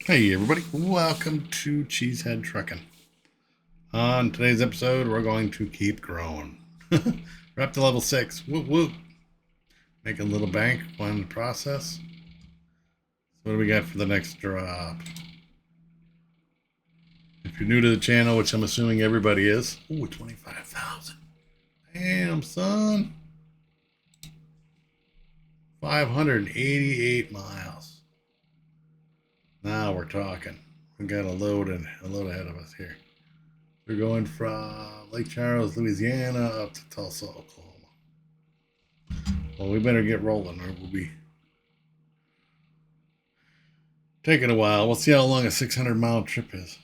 Hey everybody, welcome to Cheesehead Trucking. On today's episode, we're going to keep growing. We're up to level 6. Whoop whoop. Making a little bank while in the process. So what do we got for the next drop? If you're new to the channel, which I'm assuming everybody is. Ooh, 25,000. Damn, son. 588 miles. Now we're talking. We got a load ahead of us here. We're going from Lake Charles, Louisiana, up to Tulsa, Oklahoma. Well, we better get rolling, or we'll be taking a while. We'll see how long a 600-mile trip is.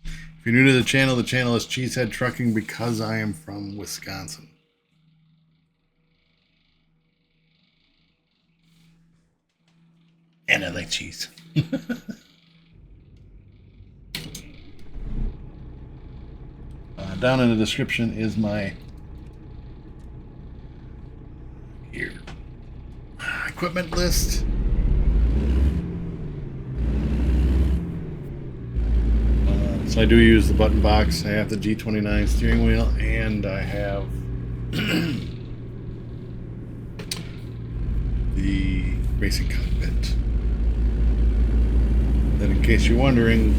If you're new to the channel is Cheesehead Trucking because I am from Wisconsin. And I like cheese. Down in the description is my gear equipment list. So I do use the button box. I have the G29 steering wheel, and I have the racing cockpit. Then, in case you're wondering,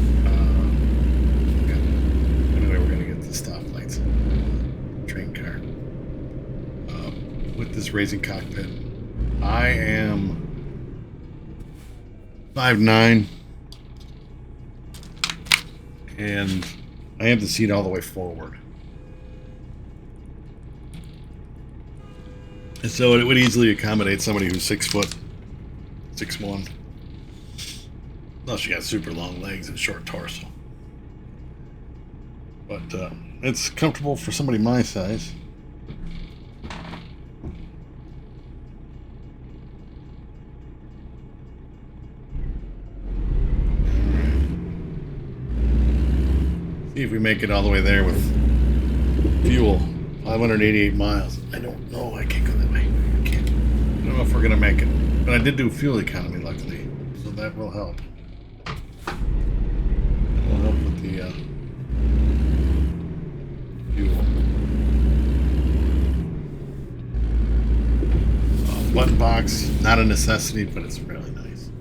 anyway, we're going to get the stoplights. Train car. With this racing cockpit, I am 5'9", and I have the seat all the way forward. And so it would easily accommodate somebody who's 6 foot, 6'1". Unless you got super long legs and short torso. But it's comfortable for somebody my size. See if we make it all the way there with fuel. 588 miles. I don't know. I can't go that way. I can't. I don't know if we're going to make it. But I did do fuel economy, luckily. So that will help. That will help with the fuel. Button box. Not a necessity, but it's really nice.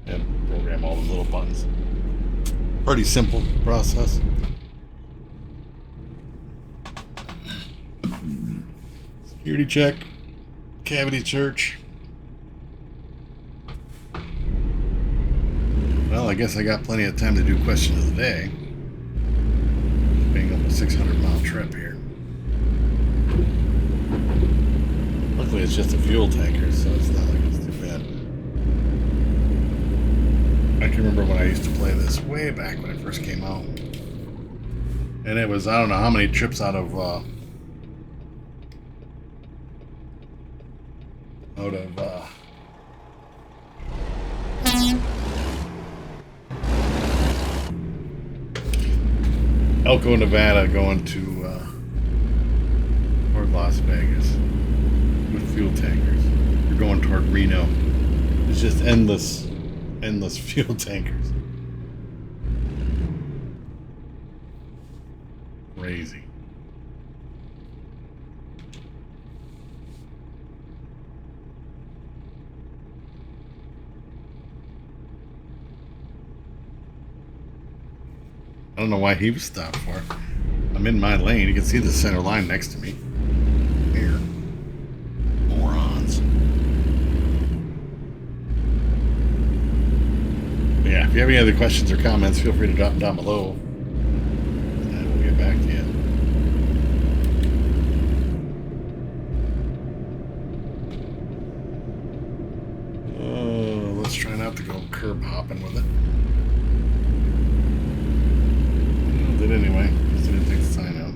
And program all the little buttons. Pretty simple process. Security check, cavity search. Well, I guess I got plenty of time to do question of the day. Being on a 600-mile trip here. Luckily, it's just a fuel tanker, so it's not like it's too bad. I can remember when I used to play this way back when it first came out. And it was, I don't know how many trips out of Elko, Nevada, going to toward Las Vegas with fuel tankers. We're going toward Reno. It's just endless fuel tankers. Crazy. I don't know why he was stopped for. I'm in my lane. You can see the center line next to me. Here. Morons. But yeah, if you have any other questions or comments, feel free to drop them down below. And we'll get back to you. Let's try not to go curb hopping with it. Did anyway. Just didn't take the sign out.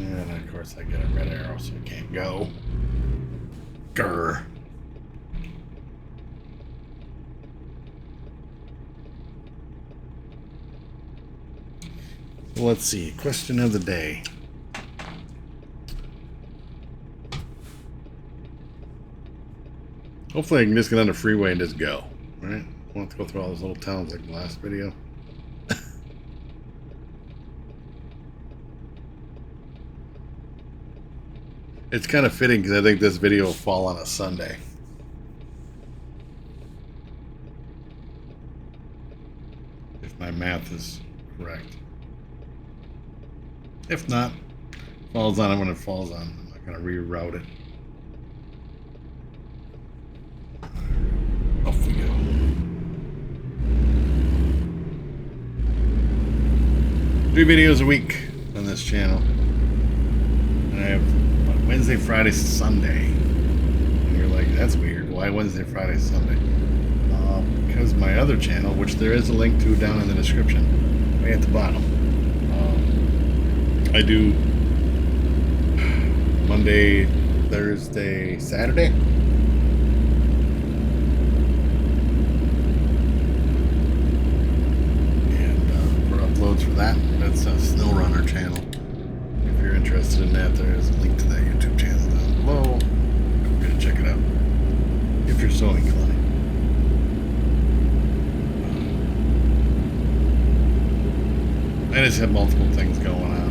And of course I get a red arrow, so I can't go. Grr. Let's see. Question of the day. Hopefully I can just get on the freeway and just go. Alright? I won't have to go through all those little towns like the last video. It's kind of fitting because I think this video will fall on a Sunday. If my math is correct. If not, falls on it when it falls on. I'm not going to reroute it. Off we go. 3 videos a week on this channel. And I have Wednesday, Friday, Sunday. And you're like, that's weird. Why Wednesday, Friday, Sunday? Because my other channel, which there is a link to down in the description, way at the bottom. I do Monday, Thursday, Saturday. And for uploads for that, that's a Snowrunner channel. If you're interested in that, there is a link to that YouTube channel down below. Go ahead and check it out if you're so inclined. I just have multiple things going on.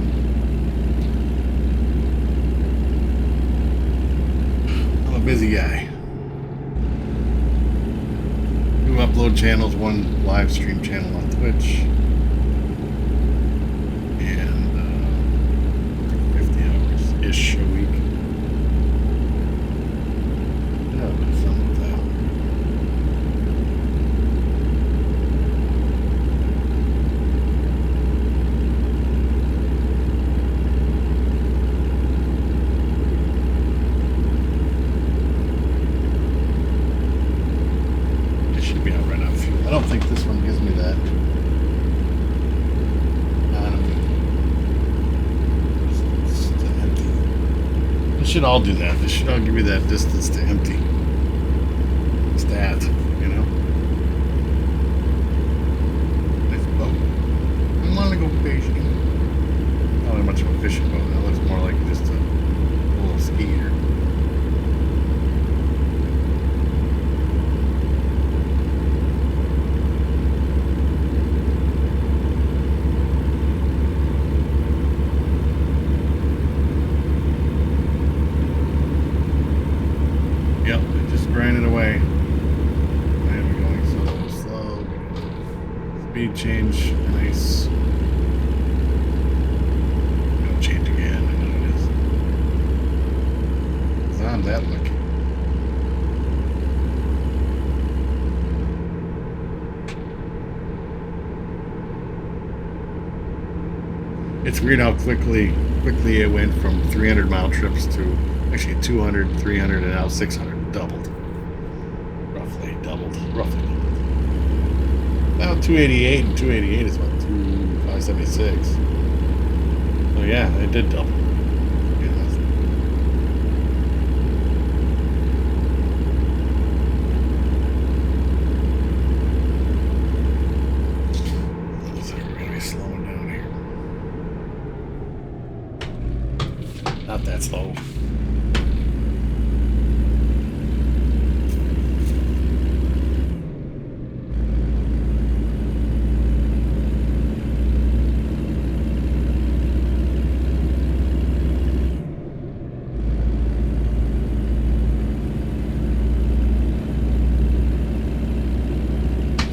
I'm a busy guy. 2 upload channels, 1 live stream channel on Twitch. And 50 hours-ish a week. Yeah, I've been fun with that. I don't think this one gives me that. Distance to empty. They should all do that. They should all give me that distance to empty. It's that, you know? Nice boat. I want to go fishing. Not much of a fishing boat. That looks more like just a little skier. Yep, it just grinded away. I am going so slow. Speed change, nice. It'll change again, I know it is. It's on that look. It's weird how quickly it went from 300-mile trips to actually 200, 300, and now 600. Doubled. Roughly doubled. Now 288 and 288 is about 576. So yeah, it did double. Yeah, looks like we're gonna be slowing down here. Not that slow.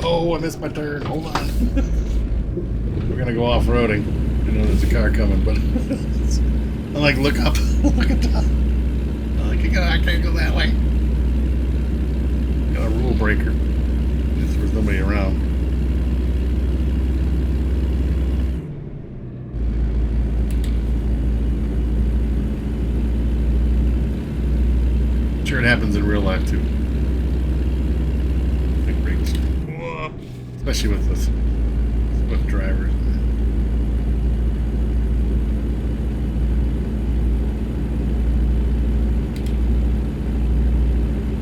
Oh, I missed my turn. Hold on. We're gonna go off-roading. I know there's a car coming, but I'm like, look up, look at top. I'm like, I can't go that way. Got a rule breaker. There's nobody around. I'm sure it happens in real life too. Big brakes. Especially with this Swift drivers.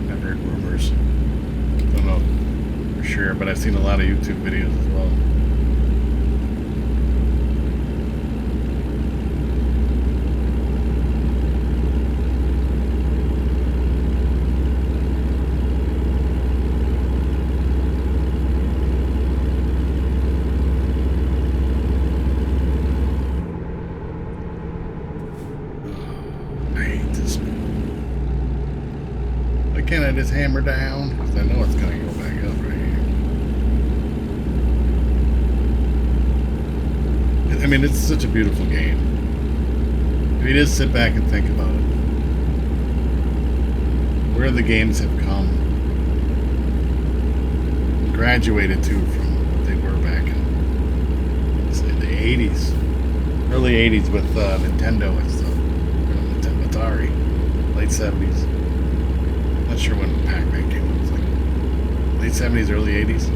I've heard rumors. Don't know for sure, but I've seen a lot of YouTube videos as well. his hammer down, because I know it's going to go back up right here. I mean, it's such a beautiful game. If you just sit back and think about it, where the games have come, graduated to from what they were back in, say, the 80s, early 80s with Nintendo and stuff, Atari, late 70s. Not sure when Pac-Man came out. It was like late 70s, early 80s.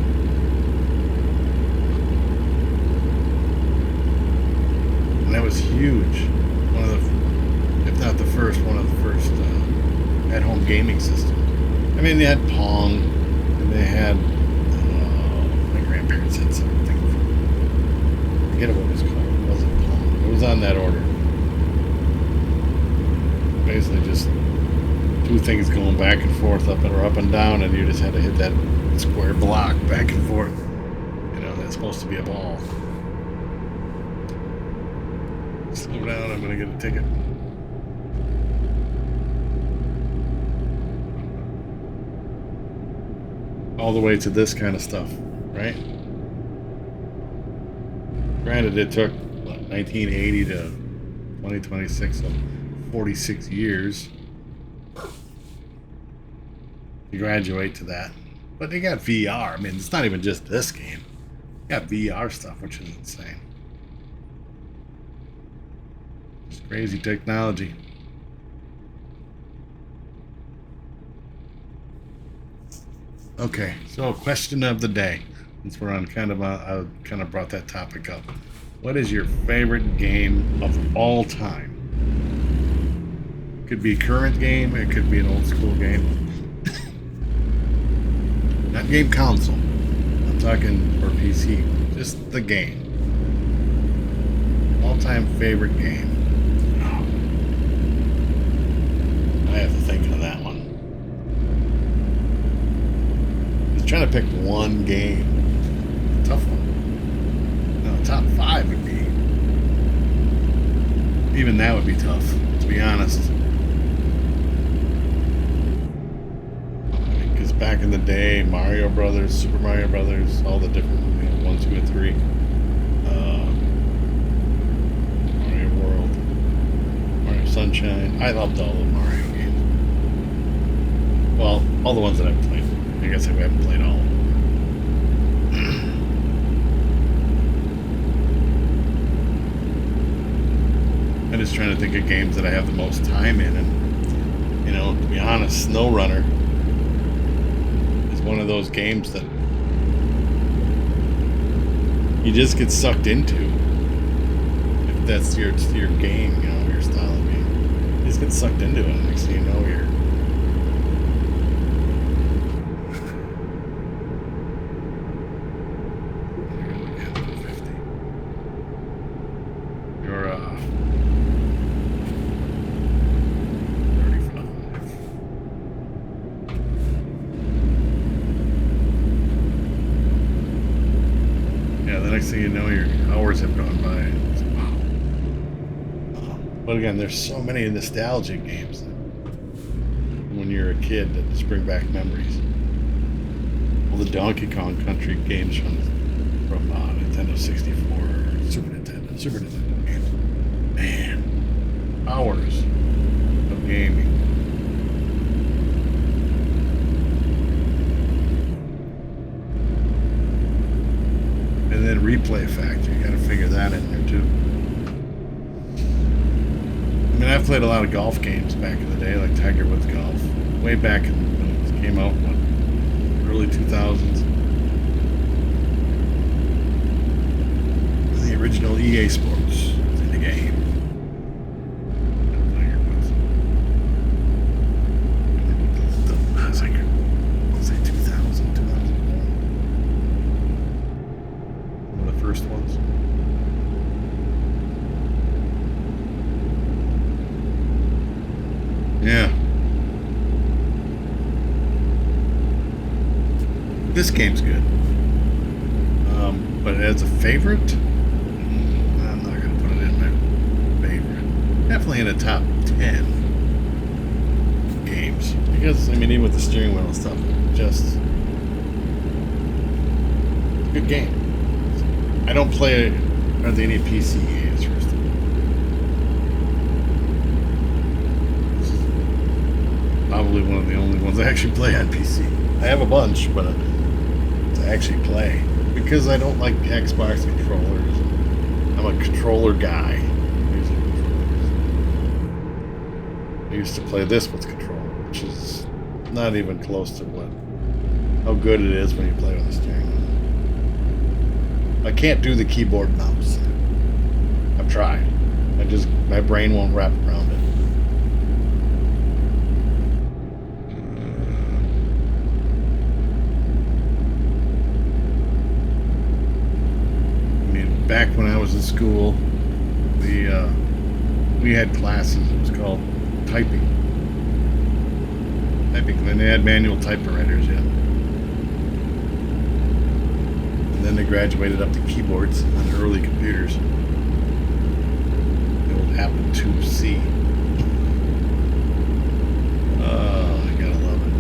And that was huge. One of the, if not the first, one of the first at-home gaming systems. I mean, they had Pong, and they had, my grandparents had something. I forget what it was called. It wasn't Pong. It was on that order. Basically just two things going back and forth, up and down, and you just had to hit that square block back and forth. You know, that's supposed to be a ball. Slow down, I'm gonna get a ticket. All the way to this kind of stuff, right? Granted, it took, what, 1980 to 2026, so 46 years to graduate to that. But they got VR. I mean, it's not even just this game. They got VR stuff, which is insane. It's crazy technology. Okay, so question of the day. Since we're on kind of I kind of brought that topic up. What is your favorite game of all time? Could be a current game, it could be an old school game. Not game console. I'm talking for PC. Just the game. All-time favorite game. Oh. I have to think of that one. Just trying to pick one game. A tough one. No, top 5 would be. Even that would be tough, to be honest. Back in the day, Mario Brothers, Super Mario Brothers, all the different, 1, 2, and 3. Mario World, Mario Sunshine. I loved all the Mario games. Well, all the ones that I've played. I guess I haven't played all of them. I'm just trying to think of games that I have the most time in, and to be honest, Snowrunner. One of those games that you just get sucked into. If that's your game, your style of game, you just get sucked into it, and next thing you know, you're next thing you know, your hours have gone by. Wow. But again, there's so many nostalgic games that when you're a kid that just bring back memories. All the Donkey Kong Country games from Nintendo 64, Super Nintendo games. Man, hours of gaming. And then replay factor, you gotta figure that in there too. I mean, I've played a lot of golf games back in the day, like Tiger Woods Golf, way back when it came out, early 2000s. The original EA Sports in the game. Tiger Woods. I was like, I'll say 2000, 2001. One of the first ones. Yeah. This game's good. But as a favorite, I'm not going to put it in my favorite. Definitely in the top 10 games. Because, I mean, even with the steering wheel and stuff, just good game. I don't play hardly any PC games first. Probably one of the only ones I actually play on PC. I have a bunch, but to actually play. Because I don't like Xbox controllers. I'm a controller guy. I used to play this with controller, which is not even close to how good it is when you play with a steering wheel. I can't do the keyboard mouse. I've tried. My brain won't wrap around it. Back when I was in school, we had classes. It was called typing. And then they had manual typewriters, yeah. And then they graduated up to keyboards on the early computers. The old Apple IIc. Oh, I gotta love it.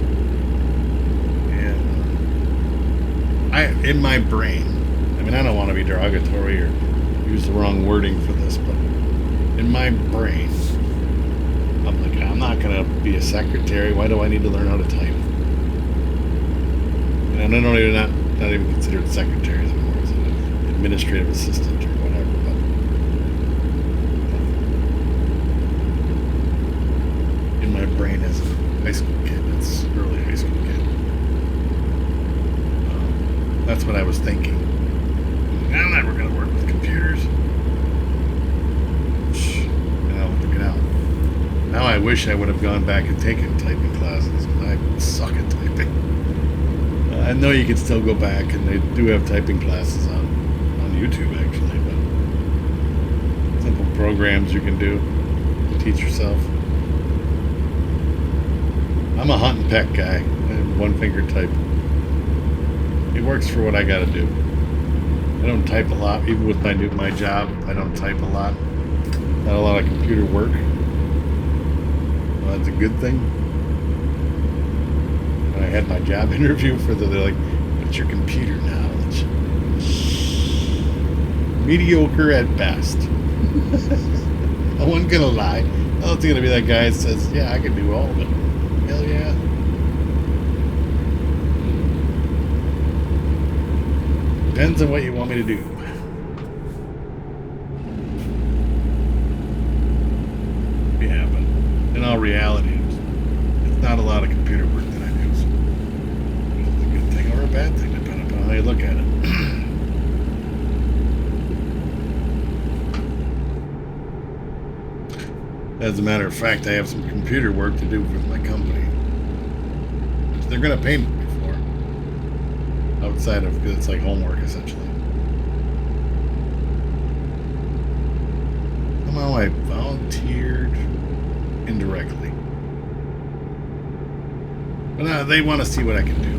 And in my brain, I mean, I don't want to be derogatory or use the wrong wording for this, but in my brain, I'm like, I'm not going to be a secretary. Why do I need to learn how to type? And I don't even not even considered secretaries anymore. It's an administrative assistant or whatever. But in my brain as a high school kid, it's early high school kid. That's what I was thinking. I'm never going to work with computers. Look it out. Now I wish I would have gone back and taken typing classes. I suck at typing. I know you can still go back, and they do have typing classes on YouTube, actually. But simple programs you can do to teach yourself. I'm a hunt and peck guy. I have one finger type. It works for what I got to do. I don't type a lot, even with my job. I don't type a lot. Not a lot of computer work. Well, that's a good thing. When I had my job interview they're like, "What's your computer knowledge?" Mediocre at best. I wasn't gonna lie. I was gonna be that guy that says, "Yeah, I can do all of it." Hell yeah. Depends on what you want me to do. Yeah, but in all reality, it's not a lot of computer work that I do. So it's a good thing or a bad thing, depending upon how you look at it. As a matter of fact, I have some computer work to do with my company. They're going to pay me for. Outside of, because it's like homework, essentially. Somehow I volunteered indirectly. But they want to see what I can do.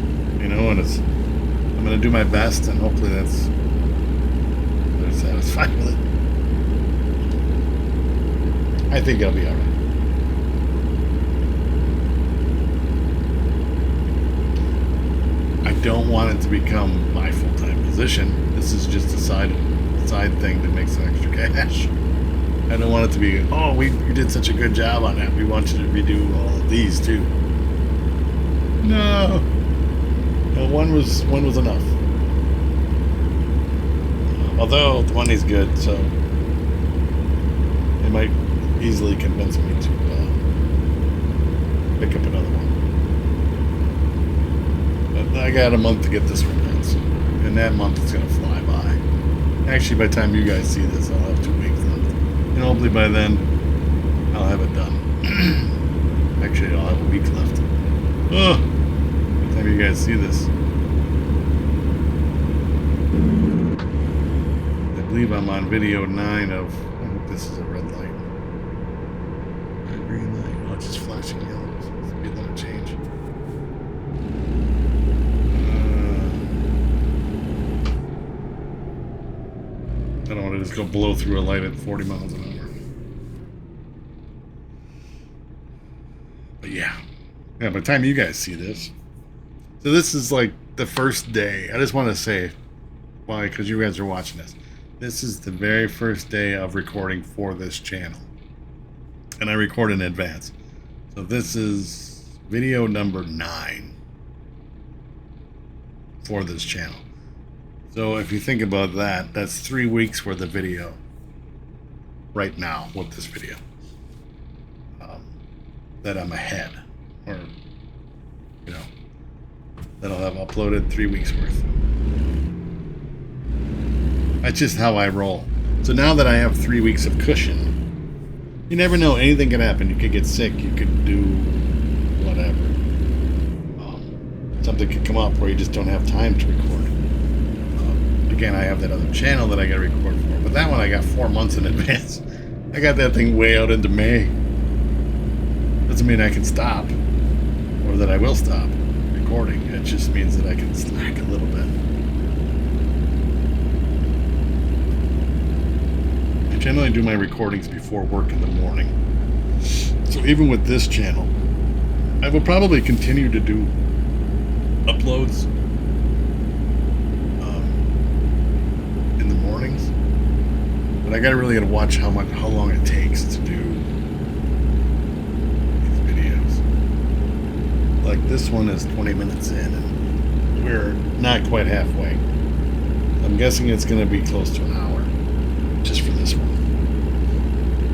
You know, and I'm going to do my best, and hopefully they're satisfied with it. I think I'll be alright. I don't want it to become my full-time position. This is just a side thing that makes some extra cash. I don't want it to be, oh, you did such a good job on that. We want you to redo all of these too. No. One was enough. Although the money's good, so it might easily convince me to pick up another one. But I got a month to get this one done, so in that month it's going to fly by. Actually, by the time you guys see this, I'll have 2 weeks left. And hopefully by then, I'll have it done. Actually, I'll have a week left. By the time you guys see this. I believe I'm on video 9 of... I hope this is a red light. Green light. Oh, it's just flashing yellow. Speed limit change. I don't want to just go blow through a light at 40 miles an hour. But yeah, Yeah, by the time you guys see this. So this is like the first day. I just want to say, why? Because you guys are watching this. This is the very first day of recording for this channel. And I record in advance. So this is video number 9 for this channel. So if you think about that, that's 3 weeks worth of video right now with this video. That I'm ahead. Or, you know, that I'll have uploaded 3 weeks worth. That's just how I roll. So now that I have 3 weeks of cushion, you never know, anything can happen. You could get sick, you could do whatever. Something could come up where you just don't have time to record. Again, I have that other channel that I gotta record for, but that one I got 4 months in advance. I got that thing way out into May. Doesn't mean I can stop, or that I will stop recording. It just means that I can slack a little bit. I generally do my recordings before work in the morning. So even with this channel, I will probably continue to do uploads in the mornings. But I gotta really gotta watch how long it takes to do these videos. Like this one is 20 minutes in and we're not quite halfway. I'm guessing it's gonna be close to an hour just for this one.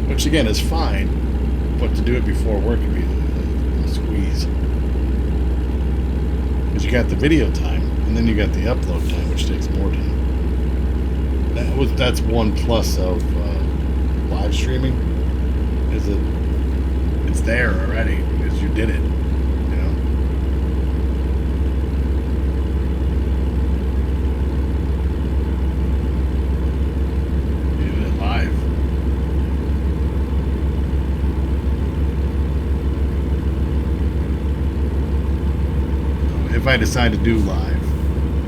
Which again is fine, but to do it before work would be a squeeze. Because you got the video time and then you got the upload time, which takes more time. That's one plus of live streaming, is it's there already because you did it, you know. You did it live. So if I decide to do live,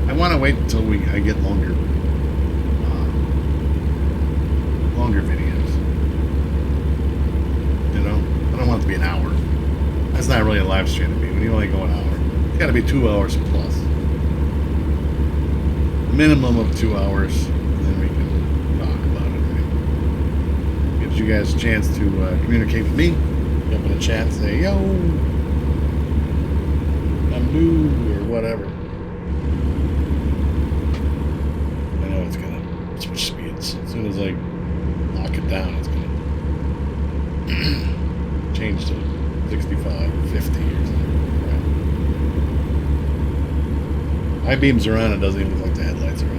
I want to wait until I get longer videos. You know, I don't want it to be an hour. That's not really a live stream to me. When you only go an hour, it's got to be 2 hours plus. Minimum of 2 hours, and then we can talk about it. Right? Gives you guys a chance to communicate with me. Jump in the chat and say, yo, I'm new, or whatever. I know it's gonna switch speeds as soon as I lock it down. It's gonna change to 65, 50 or something. Right? My beams are on. It doesn't even look like the headlights are on.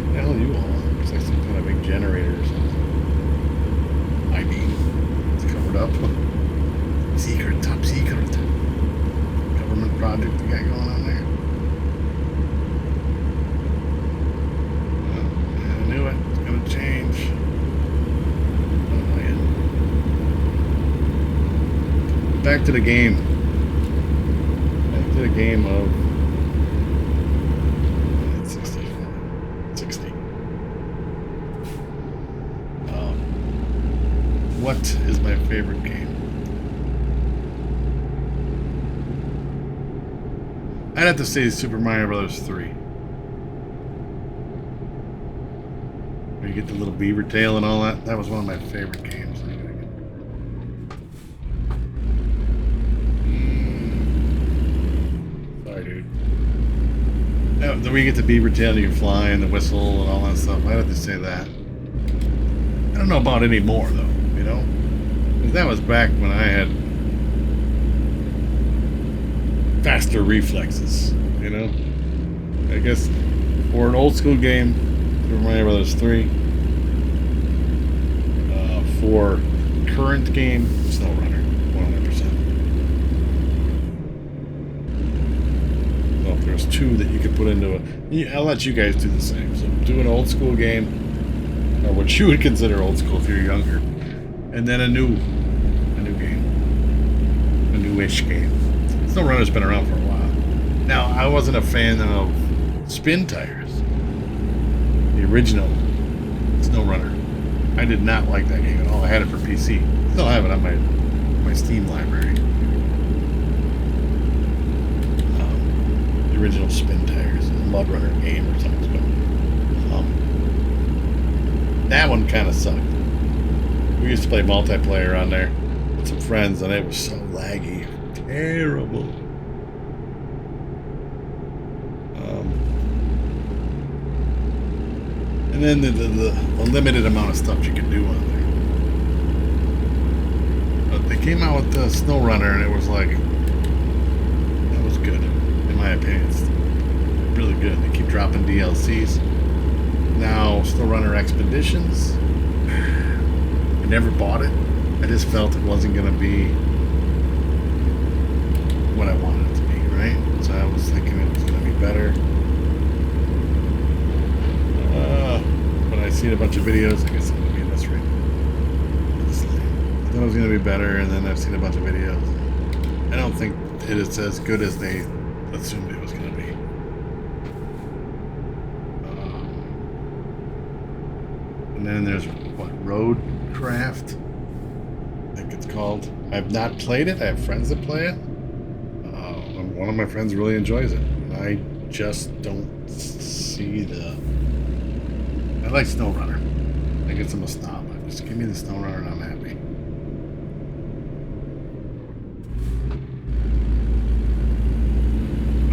What the hell are you all on? Looks like some kind of big generator or something. I beam. It's covered up. Secret, top secret. Government project we got going on there. Change. Back to the game. Back to the game of 60. What is my favorite game? I'd have to say Super Mario Bros. 3. You get the little beaver tail and all that. That was one of my favorite games. Sorry, dude. Then we get the beaver tail and you can fly and the whistle and all that stuff. I have to say that. I don't know about any more though, you know? Because that was back when I had faster reflexes, you know? I guess for an old school game, Super Mario Bros. 3. For current game, Snowrunner, 100%. So if there's 2 that you could put into it, I'll let you guys do the same. So do an old school game, or what you would consider old school if you're younger, and then a new game, a newish game. Snowrunner's been around for a while. Now I wasn't a fan of spin tires. The original Snowrunner. I did not like that game at all. I had it for PC. Still have it on my my Steam library. The original Spin Tires, Mudrunner game or something. That one kind of sucked. We used to play multiplayer on there with some friends, and it was so laggy. Terrible. And then the limited amount of stuff you could do on there. But they came out with the Snowrunner, and it was like, that was good, in my opinion. It's really good. They keep dropping DLCs. Now, Snowrunner Expeditions, I never bought it. I just felt it wasn't going to be what I wanted it to be, right? So I was thinking it was going to be better. But I seen a bunch of videos. I guess I'm going to be in this ring. I thought it was going to be better, and then I've seen a bunch of videos. I don't think it is as good as they assumed it was going to be. And then there's, what, Roadcraft? I think it's called. I've not played it. I have friends that play it. One of my friends really enjoys it. I just don't see the... I like Snowrunner. I guess I'm a snob. Just give me the Snowrunner and I'm happy.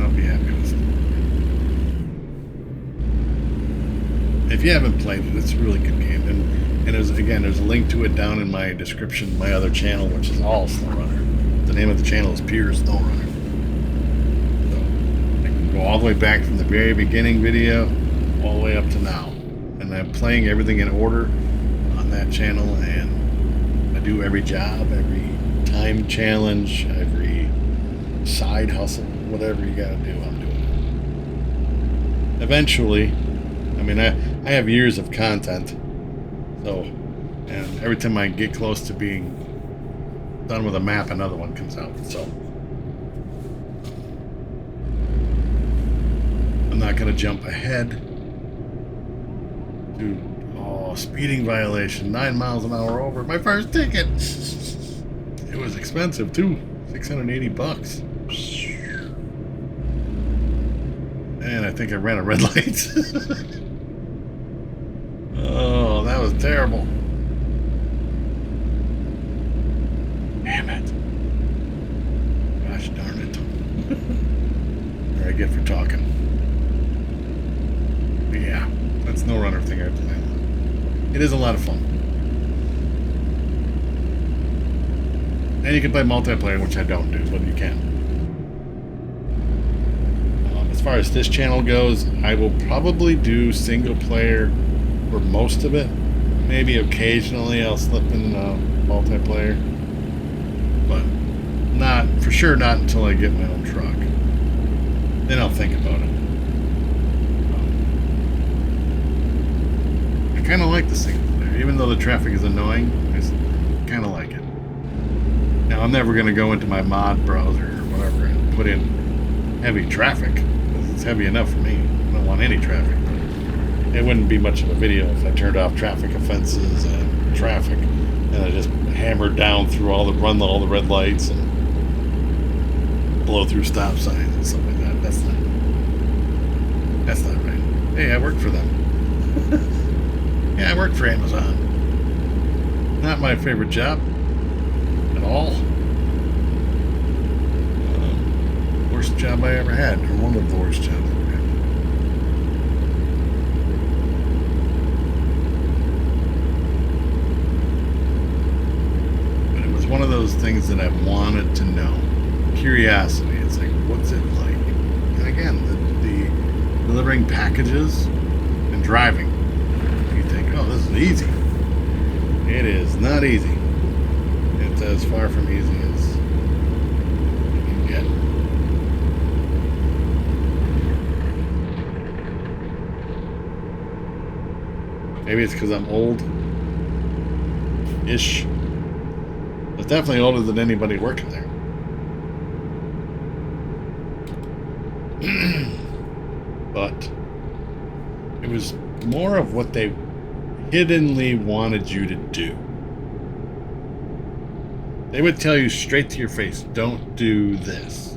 I'll be happy with Snowrunner. If you haven't played it, it's a really good game. And there's a link to it down in my description, my other channel, which is all Snowrunner. The name of the channel is Pure Snowrunner. So I can go all the way back from the very beginning video all the way up to now. And I'm playing everything in order on that channel, and I do every job, every time challenge, every side hustle, whatever you gotta do, I'm doing it. Eventually, I mean, I have years of content, so, and every time I get close to being done with a map, another one comes out, so I'm not gonna jump ahead. Dude, oh, speeding violation, 9 miles an hour over. My first ticket. It was expensive too, $680. And I think I ran a red light. Oh, that was terrible. Damn it. Gosh darn it. There I get for talking. But yeah. That Snowrunner thing I have to land. It is a lot of fun. And you can play multiplayer, which I don't do, but you can. As far as this channel goes, I will probably do single player for most of it. Maybe occasionally I'll slip in multiplayer. But not, for sure not until I get my own truck. Then I'll think about it. I kind of like the single player, even though the traffic is annoying. I kind of like it. Now I'm never going to go into my mod browser or whatever and put in heavy traffic, because it's heavy enough for me. I don't want any traffic. But it wouldn't be much of a video if I turned off traffic offenses and traffic, and I just hammered down through all the red lights and blow through stop signs and stuff like that. That's not right. Hey, I work for them. Yeah, I work for Amazon. Not my favorite job at all. Worst job I ever had, or one of the worst jobs I ever had. But it was one of those things that I wanted to know. Curiosity. It's like, what's it like? And again, the delivering packages and driving. You think, oh, this is easy. It is not easy. It's as far from easy as you can get. Maybe it's because I'm old-ish. It's definitely older than anybody working there. But it was more of what they hiddenly wanted you to do. They would tell you straight to your face, don't do this.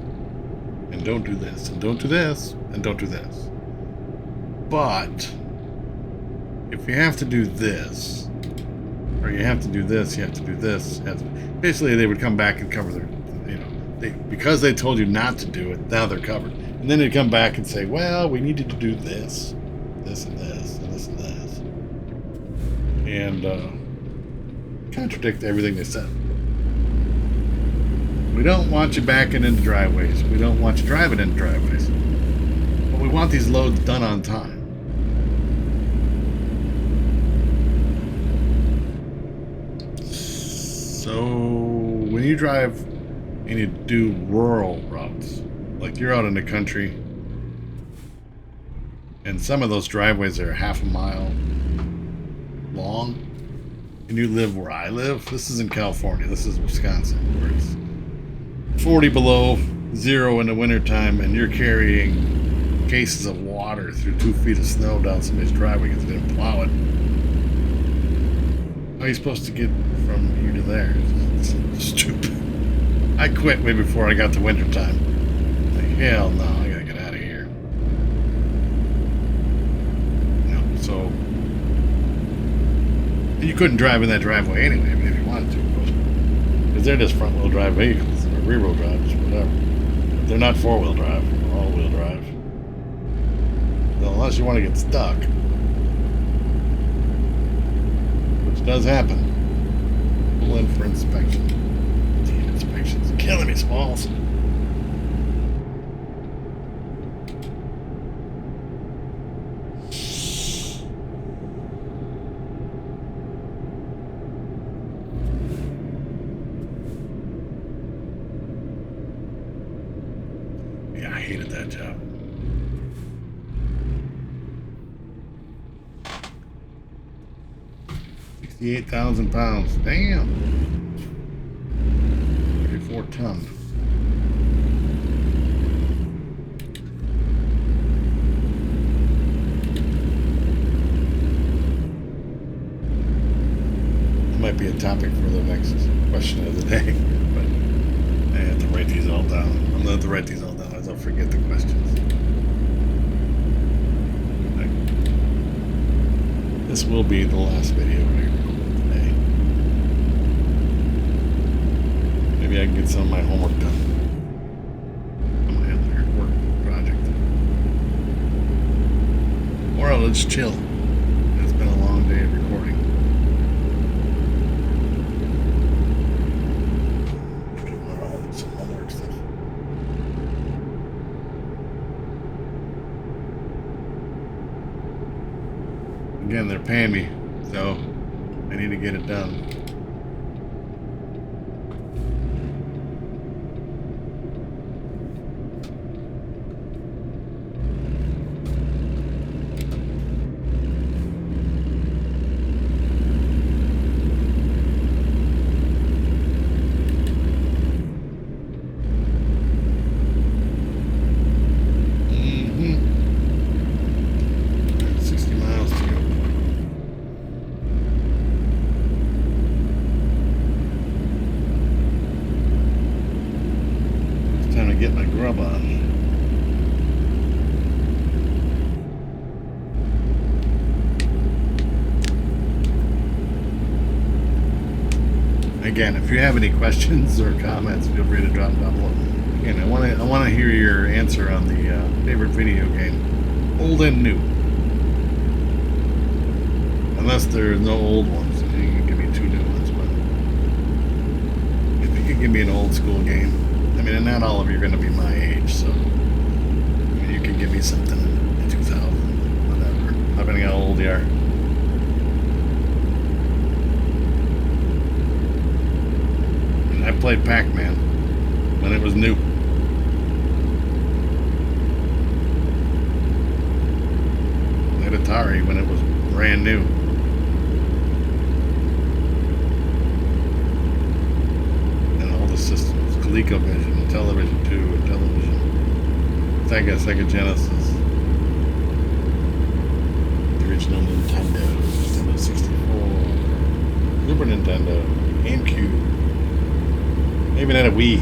And don't do this. And don't do this. And don't do this. But if you have to do this, or you have to do this, you have to do this. Basically, they would come back and cover their, because they told you not to do it, now they're covered. And then they'd come back and say, well, we needed to do this, this and this, and this and this. And contradict everything they said. We don't want you backing into driveways. We don't want you driving into driveways. But we want these loads done on time. So when you drive and you do rural routes, like you're out in the country, and some of those driveways are half a mile long, and you live where I live, this is in California, this is Wisconsin, where it's 40 below zero in the wintertime, and you're carrying cases of water through 2 feet of snow down somebody's driveway because they didn't plow it. How are you supposed to get from here to there? It's stupid. I quit way before I got to wintertime. Like, hell no, I gotta get out of here. So you couldn't drive in that driveway anyway, I mean, if you wanted to. Because they're just front-wheel drive vehicles, or rear-wheel drives, whatever. But they're not four-wheel drive, or all-wheel drive. Well, unless you want to get stuck. Which does happen. Pull in for inspection. Damn, inspection's killing me, Smalls. Yeah, I hated that job. £68,000. Damn. 34 ton. That might be a topic for the next question of the day. But I have to write these all down. I'm going to have to write these all down, as I'll forget the questions. This will be the last video I record today. Maybe I can get some of my homework done on my other work project. Or I'll just chill. It's been a long day of recording. I'll do some homework stuff. Again, they're paying me, so I need to get it done. Get my grub on. Again, if you have any questions or comments, feel free to drop them down below. Again, I want to hear your answer on the favorite video game, old and new. Unless there's no old ones, you can give me 2 new ones. But if you could give me an old school game. I mean, and not all of you are going to be my age, so I mean, you can give me something in 2000, whatever, depending on how old you are. And I played Pac-Man when it was new. I played Atari when it was brand new. Systems, ColecoVision, Television 2, and Television, Sega Genesis, the original Nintendo, Nintendo 64, Super Nintendo, GameCube, Even had a Wii.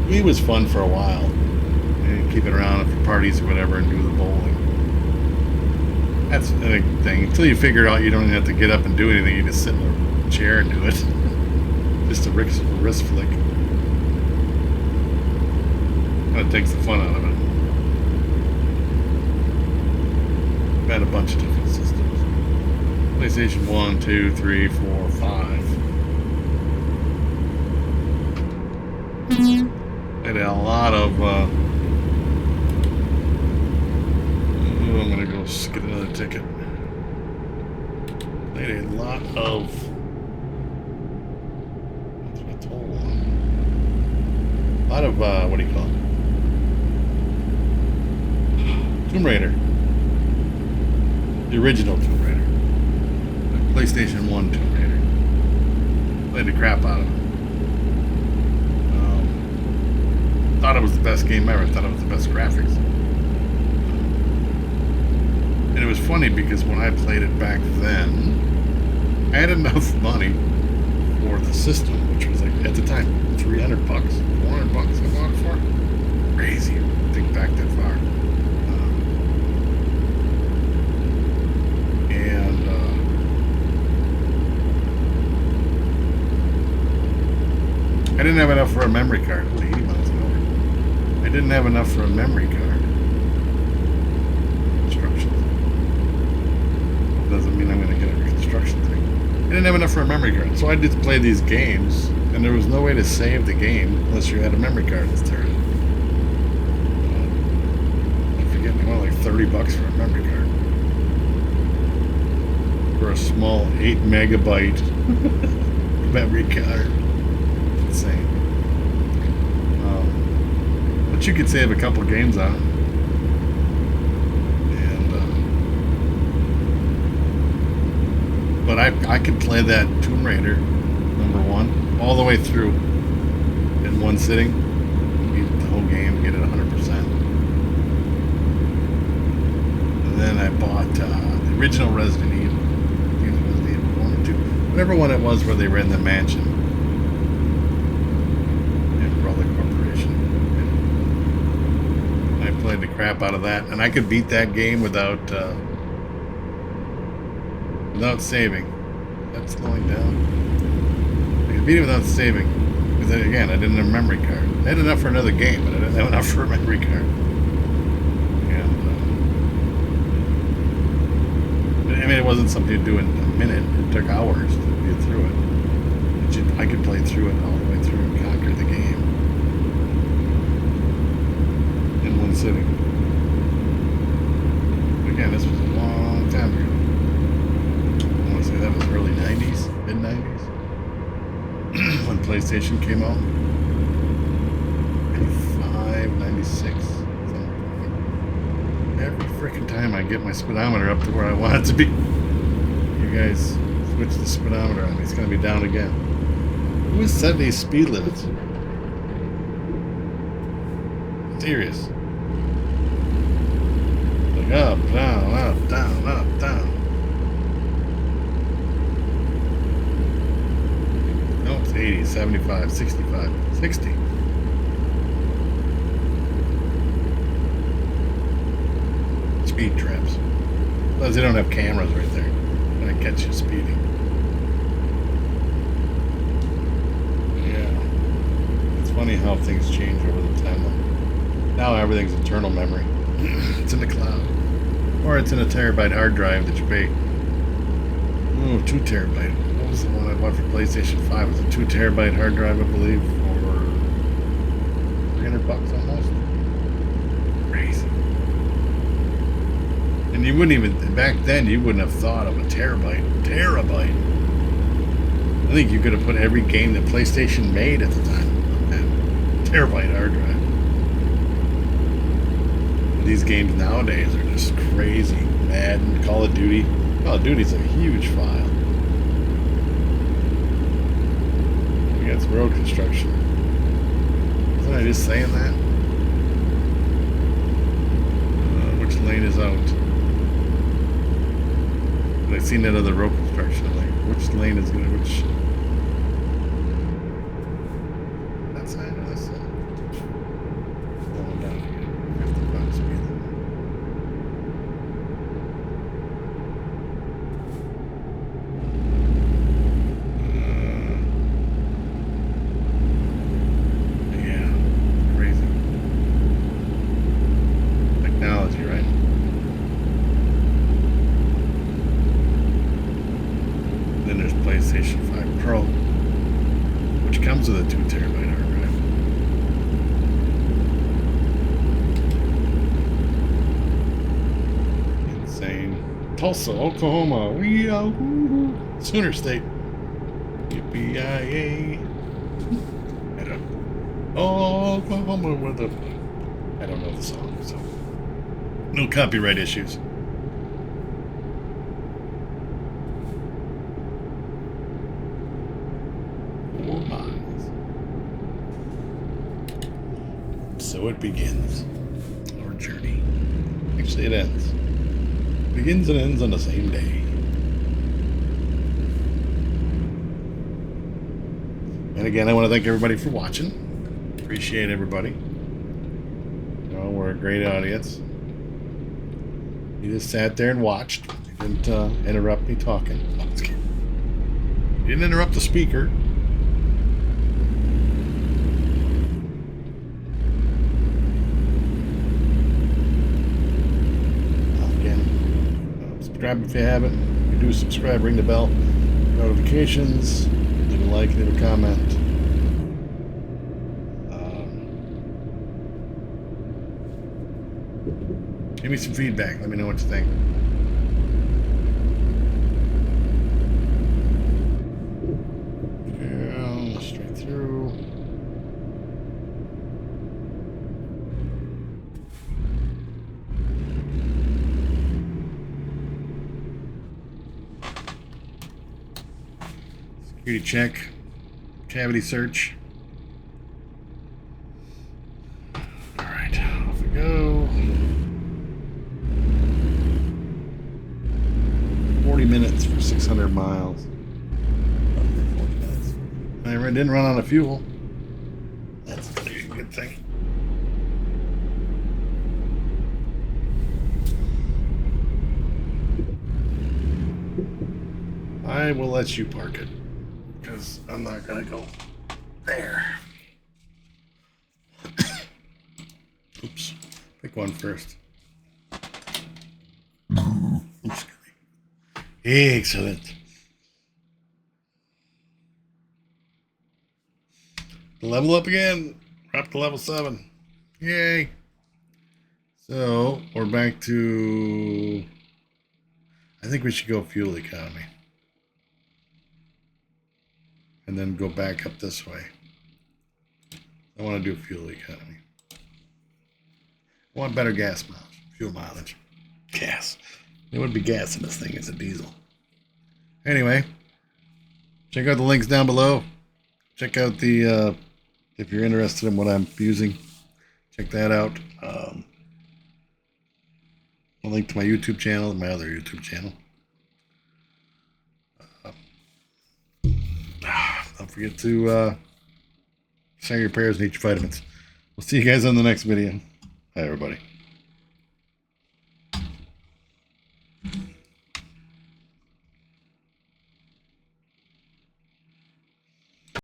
Wii was fun for a while. And keep it around for parties or whatever and do the bowling. That's the thing. Until you figure out you don't even have to get up and do anything. You just sit in a chair and do it. Just a wrist flick. Kind of takes the fun out of it. I've had a bunch of different systems. PlayStation 1, 2, 3, 4, 5. I had a lot of I'm gonna go get another ticket. They had a lot of what do you call it? Tomb Raider. The original Tomb Raider. The PlayStation 1 Tomb Raider. Played the crap out of it. Thought it was the best game ever. Thought it was the best graphics. And it was funny because when I played it back then, I had enough money for the system, which was like at the time $300, $400 I bought it for. Crazy to think back that far. I didn't have enough for a memory card. Ooh, 80 miles an hour. I didn't have enough for a memory card. Instructions. Doesn't mean I'm going to get a construction thing. I didn't have enough for a memory card, so I did play these games, and there was no way to save the game unless you had a memory card inserted. I forget, they want like $30 for a memory card. For a small 8 megabyte memory card. Insane. But you could save a couple games on it. But I could play that Tomb Raider #1 all the way through in one sitting. Beat the whole game, get it 100%. And then I bought the original Resident Evil. I think it was the 1 or 2. Whatever one it was where they were in the mansion. Played the crap out of that, and I could beat that game without saving. That's slowing down. I could beat it without saving because again, I didn't have a memory card. I had enough for another game, but I didn't have enough for a memory card. And I mean, it wasn't something you do in a minute. It took hours to get through it. I could play through it all the way through and conquer the game. Sitting. Again, this was a long time ago. I want to say that was early 90s, mid 90s, when PlayStation came out. 95, 96. Every freaking time I get my speedometer up to where I want it to be, you guys switch the speedometer on me. It's going to be down again. Who is setting these speed limits? Serious. Up, down, up, down, up, down. No, it's 80, 75, 65, 60. Speed traps. Plus, they don't have cameras right there. They're gonna catch you speeding. Yeah. It's funny how things change over the time. Now everything's internal memory. It's in the cloud. Or it's in a terabyte hard drive that you pay. Ooh, 2 terabyte. What was the one I bought for PlayStation 5? It was a 2 terabyte hard drive, I believe, for $300 almost. Crazy. And you wouldn't even, back then, you wouldn't have thought of a terabyte. Terabyte. I think you could have put every game that PlayStation made at the time on that terabyte hard drive. These games nowadays are just crazy. Madden, Call of Duty. Call of Duty's a huge file. Yeah, it's road construction. Wasn't I just saying that? Which lane is out? I seen that other road construction. Like, which lane is gonna which? That side or this side? Going down here. 55 speed limit. Yeah, crazy technology, right? Then there's PlayStation 5 Pro, which comes with a 2 terabyte hard drive. Insane. Tulsa, Oklahoma. We are Sooner State. Yippee-yi-yay. I don't. Oklahoma with a. I don't know the song, so no copyright issues. 4 miles. So it begins. Our journey. Actually, it ends. Begins and ends on the same day. And again, I want to thank everybody for watching. Appreciate everybody. You know, we're a great audience. You just sat there and watched. You didn't interrupt me talking. No, I'm just kidding. You didn't interrupt the speaker. Again, subscribe if you haven't. If you do subscribe, ring the bell. Notifications. Leave a like, leave a comment. Give me some feedback. Let me know what you think. Yeah, straight through. Security check. Cavity search. Alright, off we go. 40 minutes for 600 miles. Under 40 minutes. I didn't run out of fuel. That's a good thing. I will let you park it, because I'm not going to go there. Oops. Pick one first. Oops. Excellent. Level up again. We're up to level 7. Yay. So, we're back to... I think we should go fuel economy. And then go back up this way. I want to do fuel economy. I want better gas mileage. Fuel mileage. Gas. There would be gas in this thing. It's a diesel. Anyway, check out the links down below. Check out the, if you're interested in what I'm using, check that out. A link to my YouTube channel and my other YouTube channel. Don't forget to say your prayers and eat your vitamins. We'll see you guys on the next video. Bye, everybody.